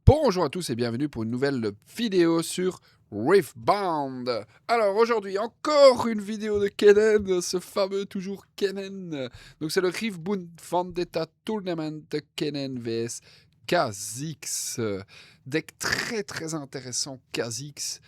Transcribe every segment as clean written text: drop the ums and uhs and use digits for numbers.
Bonjour à tous et bienvenue pour une nouvelle vidéo sur Riftbound. Alors aujourd'hui encore une vidéo de Kennen, ce fameux toujours Kennen. Donc c'est le Riftbound Vendetta Tournament Kennen vs Kha'Zix. Deck très très intéressant Kha'Zix.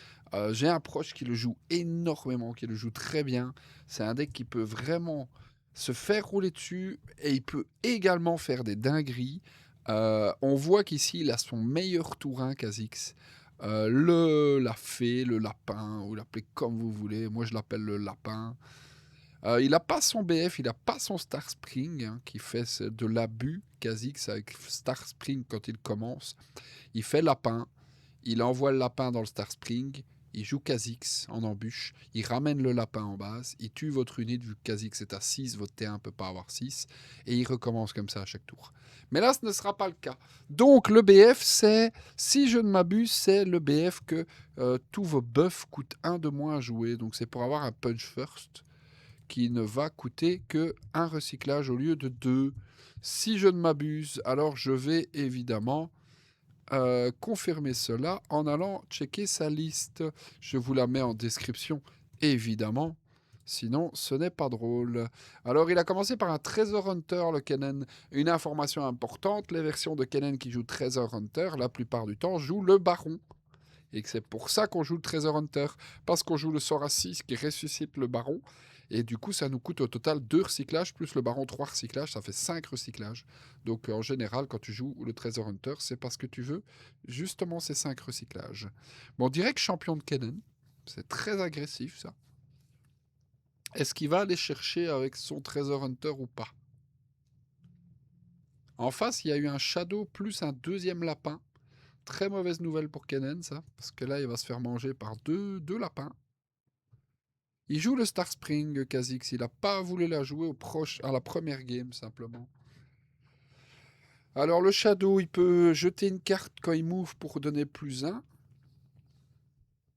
J'ai un proche qui le joue énormément, qui le joue très bien. C'est un deck qui peut vraiment se faire rouler dessus et il peut également faire des dingueries. On voit qu'ici, il a son meilleur tourin, Kha'Zix. La fée, le lapin, ou l'appelez comme vous voulez. Moi, je l'appelle le lapin. Il n'a pas son BF, il n'a pas son Star Spring, hein, qui fait de l'abus, Kha'Zix, avec Star Spring quand il commence. Il fait lapin, il envoie le lapin dans le Star Spring, il joue Kha'Zix en embûche, il ramène le lapin en base, il tue votre unité vu que Kha'Zix est à 6, votre T1 ne peut pas avoir 6, et il recommence comme ça à chaque tour. Mais là, ce ne sera pas le cas. Donc le BF, c'est, si je ne m'abuse, c'est le BF que tous vos buffs coûtent 1 de moins à jouer. Donc c'est pour avoir un punch first qui ne va coûter que un recyclage au lieu de 2. Si je ne m'abuse, alors je vais évidemment confirmer cela en allant checker sa liste. Je vous la mets en description, évidemment. Sinon, ce n'est pas drôle. Alors, il a commencé par un Treasure Hunter, le Kennen. Une information importante, les versions de Kennen qui jouent Treasure Hunter, la plupart du temps, jouent le Baron. Et que c'est pour ça qu'on joue le Treasure Hunter. Parce qu'on joue le sort à 6 qui ressuscite le Baron. Et du coup, ça nous coûte au total 2 recyclages, plus le Baron 3 recyclages, ça fait 5 recyclages. Donc en général, quand tu joues le Treasure Hunter, c'est parce que tu veux justement ces 5 recyclages. Bon, direct champion de Kennen, c'est très agressif ça. Est-ce qu'il va aller chercher avec son Treasure Hunter ou pas? En face, il y a eu un Shadow plus un deuxième lapin. Très mauvaise nouvelle pour Kennen, ça, parce que là, il va se faire manger par deux lapins. Il joue le Star Spring, Kha'Zix. Il n'a pas voulu la jouer à la première game, simplement. Alors, le Shadow, il peut jeter une carte quand il move pour donner plus un.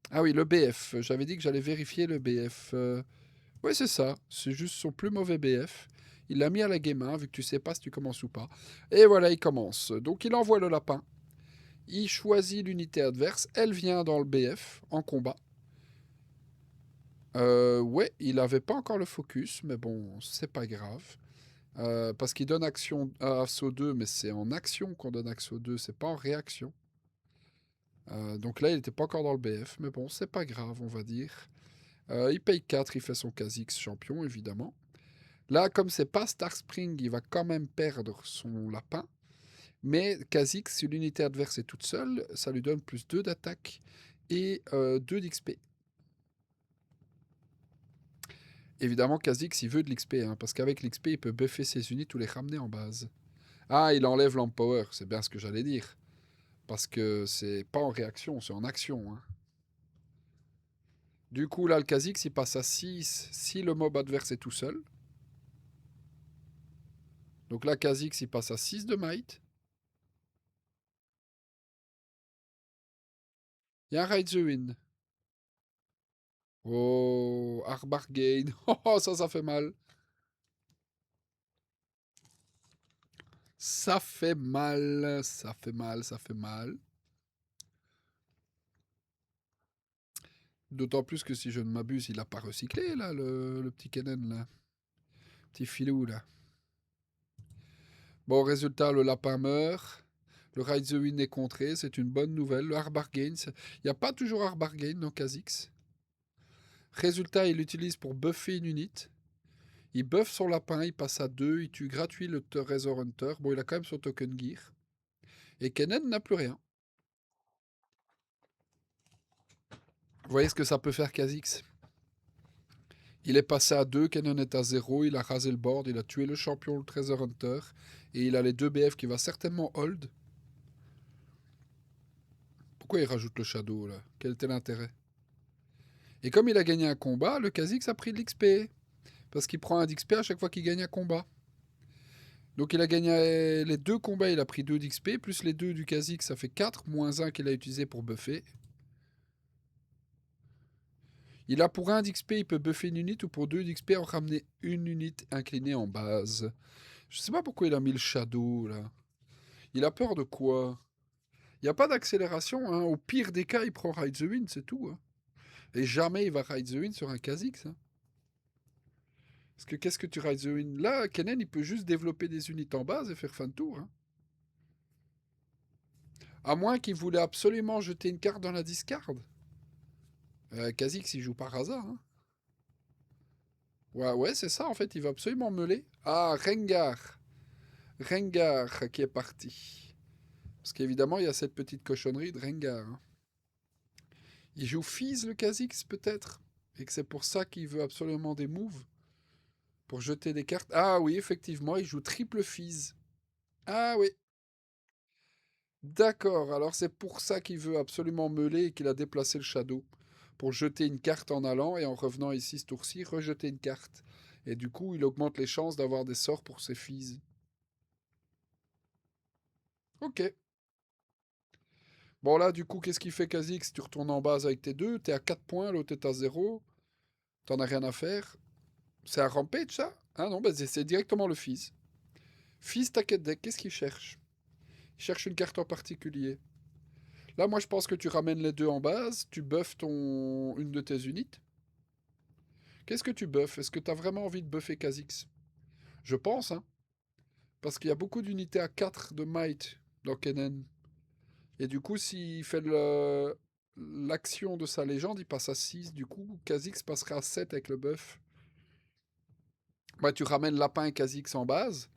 Ah oui, le BF. J'avais dit que j'allais vérifier le BF. Oui, c'est ça. C'est juste son plus mauvais BF. Il l'a mis à la game 1, vu que tu sais pas si tu commences ou pas. Et voilà, il commence. Donc, il envoie le lapin. Il choisit l'unité adverse. Elle vient dans le BF, en combat. Ouais, il avait pas encore le focus, mais bon, c'est pas grave. Parce qu'il donne action à assaut 2, mais c'est en action qu'on donne action 2, c'est pas en réaction. Donc là, il n'était pas encore dans le BF, mais bon, c'est pas grave, on va dire. Il paye 4, il fait son Kha'Zix champion, évidemment. Là, comme c'est pas Star Spring, il va quand même perdre son lapin. Mais Kha'Zix, si l'unité adverse est toute seule, ça lui donne plus 2 d'attaque et 2 d'XP. Évidemment, Kha'Zix, il veut de l'XP, hein, parce qu'avec l'XP, il peut buffer ses unités ou les ramener en base. Ah, il enlève l'Empower, c'est bien ce que j'allais dire. Parce que c'est pas en réaction, c'est en action. Hein. Du coup, là, le Kha'Zix, il passe à 6 si le mob adverse est tout seul. Donc là, Kha'Zix, il passe à 6 de might. Il y a un Ride the Wind. Oh, Arbargain. Oh, ça fait mal. Ça fait mal, ça fait mal, ça fait mal. D'autant plus que si je ne m'abuse, il n'a pas recyclé, là, le petit Kennen, là. Petit filou, là. Bon, résultat, le lapin meurt. Le Ride the Wind est contré, c'est une bonne nouvelle. Le Arbargain, il n'y a pas toujours Arbargain dans Kha'Zix. Résultat, il l'utilise pour buffer une unité. Il buffe son lapin, il passe à 2, il tue gratuit le Treasure Hunter. Bon, il a quand même son token gear. Et Kennen n'a plus rien. Vous voyez ce que ça peut faire Kha'Zix? Il est passé à 2, Kennen est à 0, il a rasé le board, il a tué le champion, le Treasure Hunter. Et il a les 2 BF qui va certainement hold. Pourquoi il rajoute le Shadow là? Quel était l'intérêt? Et comme il a gagné un combat, le Kha'Zix a pris de l'XP. Parce qu'il prend un d'XP à chaque fois qu'il gagne un combat. Donc il a gagné les 2 combats, il a pris 2 d'XP, plus les 2 du Kha'Zix, ça fait 4, moins 1 qu'il a utilisé pour buffer. Il a pour 1 d'XP, il peut buffer une unité, ou pour 2 d'XP, en ramener une unité inclinée en base. Je sais pas pourquoi il a mis le Shadow là. Il a peur de quoi? Il n'y a pas d'accélération, hein. Au pire des cas, il prend Ride the Wind, c'est tout, hein. Et jamais il va Ride the Wind sur un Kha'Zix, hein. Parce que qu'est-ce que tu Ride the Wind? Là, Kennen, il peut juste développer des unités en base et faire fin de tour, hein. À moins qu'il voulait absolument jeter une carte dans la discard. Kha'Zix, il joue par hasard, hein. Ouais, ouais, c'est ça, en fait, il va absolument meuler. Ah, Rengar. Rengar qui est parti. Parce qu'évidemment, il y a cette petite cochonnerie de Rengar, hein. Il joue Fizz, le Kha'Zix, peut-être. Et que c'est pour ça qu'il veut absolument des moves. Pour jeter des cartes. Ah oui, effectivement, il joue triple Fizz. Ah oui. D'accord, alors c'est pour ça qu'il veut absolument meuler et qu'il a déplacé le Shadow. Pour jeter une carte en allant et en revenant ici ce tour-ci, rejeter une carte. Et du coup, il augmente les chances d'avoir des sorts pour ses Fizz. Ok. Bon là, du coup, qu'est-ce qu'il fait Kha'Zix? Tu retournes en base avec tes deux, t'es à 4 points, l'autre est à 0. T'en as rien à faire. C'est un Rampage, ça? Ah non, bah c'est directement le Fizz. Fizz Tacket Deck, qu'est-ce qu'il cherche? Il cherche une carte en particulier. Là, moi, je pense que tu ramènes les deux en base, tu buffes une de tes unités. Qu'est-ce que tu buffes? Est-ce que tu as vraiment envie de buffer Kha'Zix? Je pense, hein. Parce qu'il y a beaucoup d'unités à 4 de might dans Kennen. Et du coup, s'il fait l'action de sa légende, il passe à 6. Du coup, Kha'Zix passerait à 7 avec le buff. Bah, tu ramènes Lapin et Kha'Zix en base.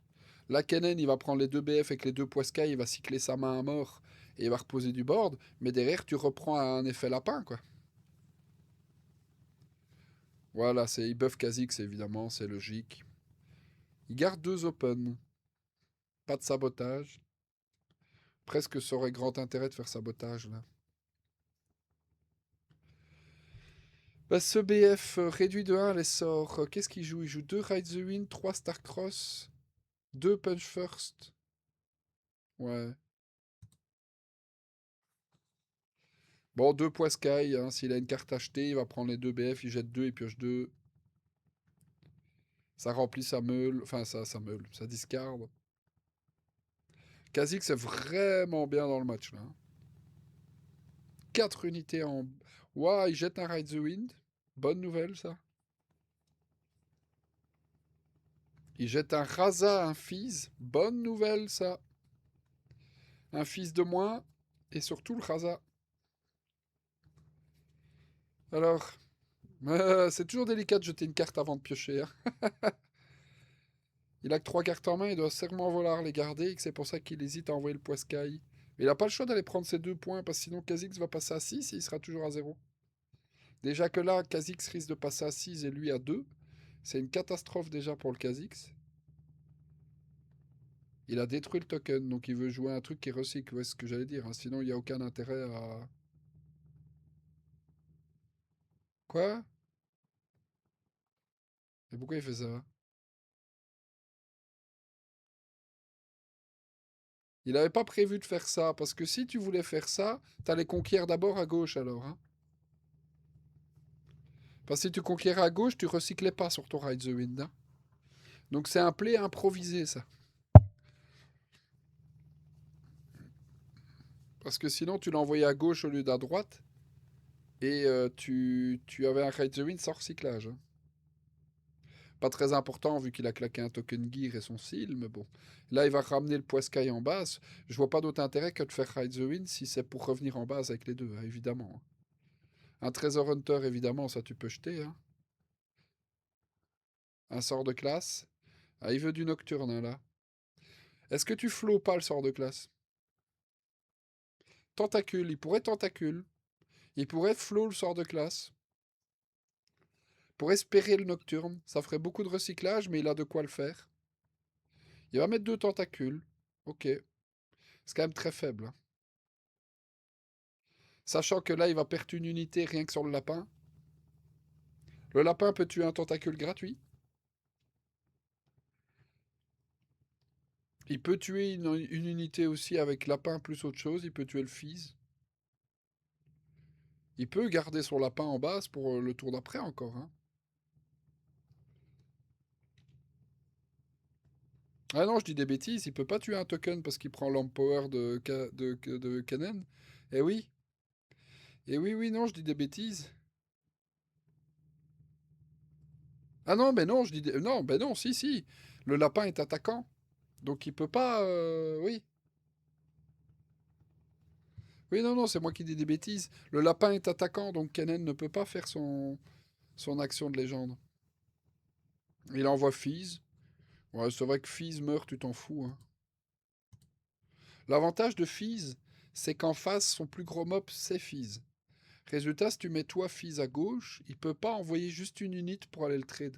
Là, Kennen, il va prendre les deux BF avec les deux Poiscailles, il va cycler sa main à mort et il va reposer du board. Mais derrière, tu reprends un effet Lapin, quoi. Voilà, il buff Kha'Zix, évidemment, c'est logique. Il garde deux open. Pas de sabotage. Presque ça aurait grand intérêt de faire sabotage, là. Bah, ce BF réduit de 1 les sorts. Qu'est-ce qu'il joue? Il joue 2 Ride the Wind, 3 Starcross, 2 Punch First. Ouais. Bon, 2 Poiscaille, hein. S'il a une carte achetée, il va prendre les 2 BF, il jette 2, il pioche 2. Ça remplit sa meule. Enfin, sa meule, sa discard. Kha'Zix c'est vraiment bien dans le match, là, hein. 4 unités en... Ouah, il jette un Ride the Wind. Bonne nouvelle, ça. Il jette un Raza, un Fizz. Bonne nouvelle, ça. Un Fizz de moins. Et surtout le Raza. Alors, c'est toujours délicat de jeter une carte avant de piocher, hein. Il a que 3 cartes en main, il doit sûrement vouloir les garder et que c'est pour ça qu'il hésite à envoyer le Poiscaille. Mais il n'a pas le choix d'aller prendre ses 2 points parce que sinon Kha'Zix va passer à 6 et il sera toujours à 0. Déjà que là, Kha'Zix risque de passer à 6 et lui à 2. C'est une catastrophe déjà pour le Kha'Zix. Il a détruit le token, donc il veut jouer un truc qui recycle, ouais, c'est ce que j'allais dire, hein. Sinon il n'y a aucun intérêt à... Quoi? Et pourquoi il fait ça? Il n'avait pas prévu de faire ça, parce que si tu voulais faire ça, t'allais conquérir d'abord à gauche alors, hein. Parce que si tu conquérais à gauche, tu recyclais pas sur ton Ride the Wind, hein. Donc c'est un play improvisé, ça. Parce que sinon, tu l'envoyais à gauche au lieu d'à droite, et tu avais un Ride the Wind sans recyclage, hein. Pas très important vu qu'il a claqué un token gear et son seal, mais bon. Là, il va ramener le Poiscaille en base. Je vois pas d'autre intérêt que de faire Ride the Wind si c'est pour revenir en base avec les deux, hein, évidemment. Un Treasure Hunter, évidemment, ça tu peux jeter, hein. Un sort de classe. Ah, il veut du Nocturne, hein, là. Est-ce que tu flow pas le sort de classe? Tentacule, il pourrait tentacule. Il pourrait flow le sort de classe. Pour espérer le Nocturne. Ça ferait beaucoup de recyclage, mais il a de quoi le faire. Il va mettre deux tentacules. Ok. C'est quand même très faible, hein. Sachant que là, il va perdre une unité rien que sur le lapin. Le lapin peut tuer un tentacule gratuit. Il peut tuer une unité aussi avec lapin plus autre chose. Il peut tuer le fils. Il peut garder son lapin en base pour le tour d'après encore, hein. Ah non, je dis des bêtises, il peut pas tuer un token parce qu'il prend l'empower de Kennen. Eh oui. Eh oui, oui, non, je dis des bêtises. Ah non, mais non, je dis non, ben non, si, si. Le lapin est attaquant. Donc il peut pas. Oui. Oui, non, non, c'est moi qui dis des bêtises. Le lapin est attaquant, donc Kennen ne peut pas faire son action de légende. Il envoie Fizz. Ouais, c'est vrai que Fizz meurt, tu t'en fous, hein. L'avantage de Fizz, c'est qu'en face, son plus gros mob, c'est Fizz. Résultat, si tu mets toi Fizz à gauche, il peut pas envoyer juste une unité pour aller le trade.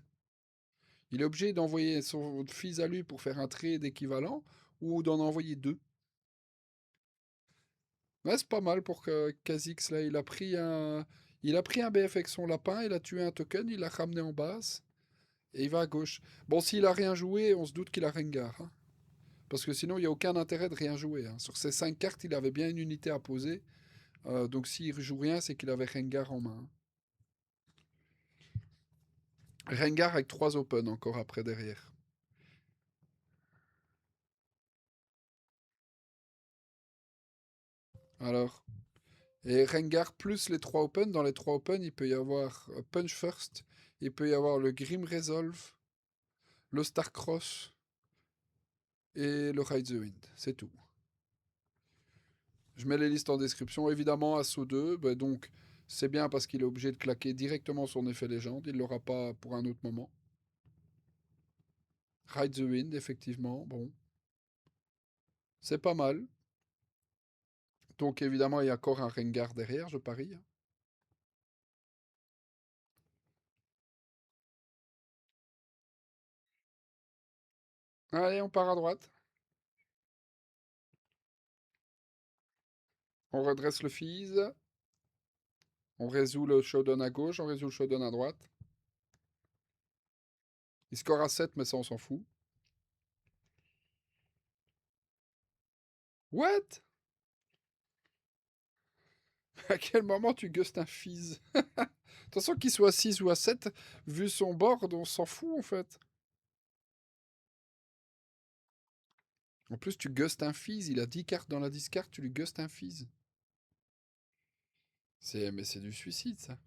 Il est obligé d'envoyer son Fizz à lui pour faire un trade équivalent ou d'en envoyer deux. Ouais, c'est pas mal pour que Kha'Zix là. Il a pris un BF avec son lapin, il a tué un token, il l'a ramené en base et il va à gauche. Bon, s'il a rien joué, on se doute qu'il a Rengar, hein. Parce que sinon, il n'y a aucun intérêt de rien jouer, hein. Sur ces 5 cartes, il avait bien une unité à poser. Donc s'il joue rien, c'est qu'il avait Rengar en main, hein. Rengar avec 3 open encore après derrière. Alors. Et Rengar plus les 3 open. Dans les 3 open, il peut y avoir Punch First. Il peut y avoir le Grim Resolve, le Starcross et le Ride the Wind. C'est tout. Je mets les listes en description. Évidemment, Assaut 2, bah donc c'est bien parce qu'il est obligé de claquer directement son effet légende. Il ne l'aura pas pour un autre moment. Ride the Wind, effectivement, bon, c'est pas mal. Donc évidemment, il y a encore un Rengar derrière, je parie, hein. Allez, on part à droite. On redresse le Fizz. On résout le showdown à gauche, on résout le showdown à droite. Il score à 7, mais ça, on s'en fout. What? À quel moment tu gustes un Fizz? De toute façon, qu'il soit à 6 ou à 7, vu son board, on s'en fout, en fait. En plus, tu gustes un Fizz, il a 10 cartes dans la discard, tu lui gustes un Fizz. Mais c'est du suicide, ça.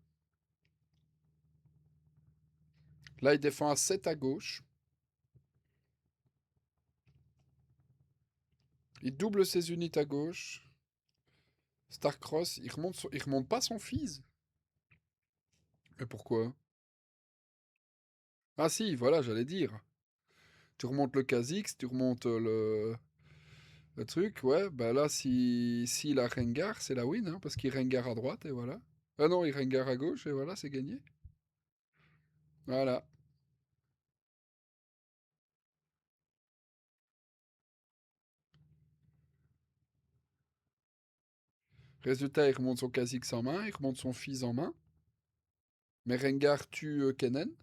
Là, il défend à 7 à gauche. Il double ses unités à gauche. Starcross, il remonte pas son Fizz. Mais pourquoi? Ah si, voilà, j'allais dire. Tu remontes le Kha'Zix, tu remontes le truc, ouais. Bah là, si a Rengar, c'est la win, hein, parce qu'il Rengar à droite, et voilà. Ah non, il Rengar à gauche, et voilà, c'est gagné. Voilà. Résultat, il remonte son Kha'Zix en main, il remonte son Fizz en main. Mais Rengar tue Kennen.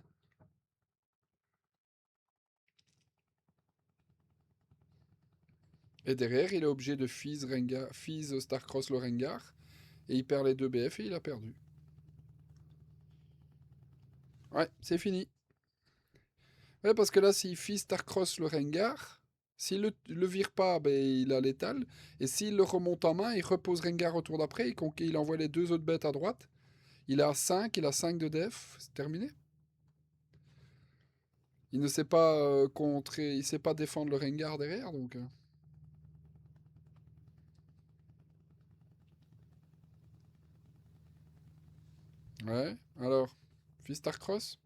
Et derrière, il est obligé de Fizz, Rengar, Fizz, Starcross le Rengar. Et il perd les 2 BF et il a perdu. Ouais, c'est fini. Ouais, parce que là, s'il Fizz Starcross le Rengar, s'il le vire pas, ben, il a l'étal. Et s'il le remonte en main, il repose Rengar au tour d'après. Il envoie les 2 autres bêtes à droite. Il a 5 de def. C'est terminé. Il ne sait pas contrer, il sait pas défendre le Rengar derrière, donc. Ouais, alors, Fizz Starcross.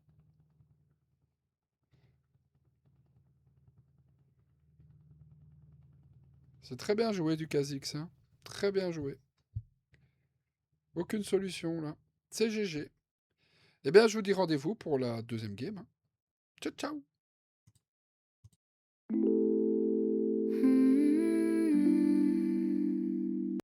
C'est très bien joué du Kha'Zix, hein. Très bien joué. Aucune solution là. C'est GG. Eh bien, je vous dis rendez-vous pour la deuxième game, hein. Ciao, ciao!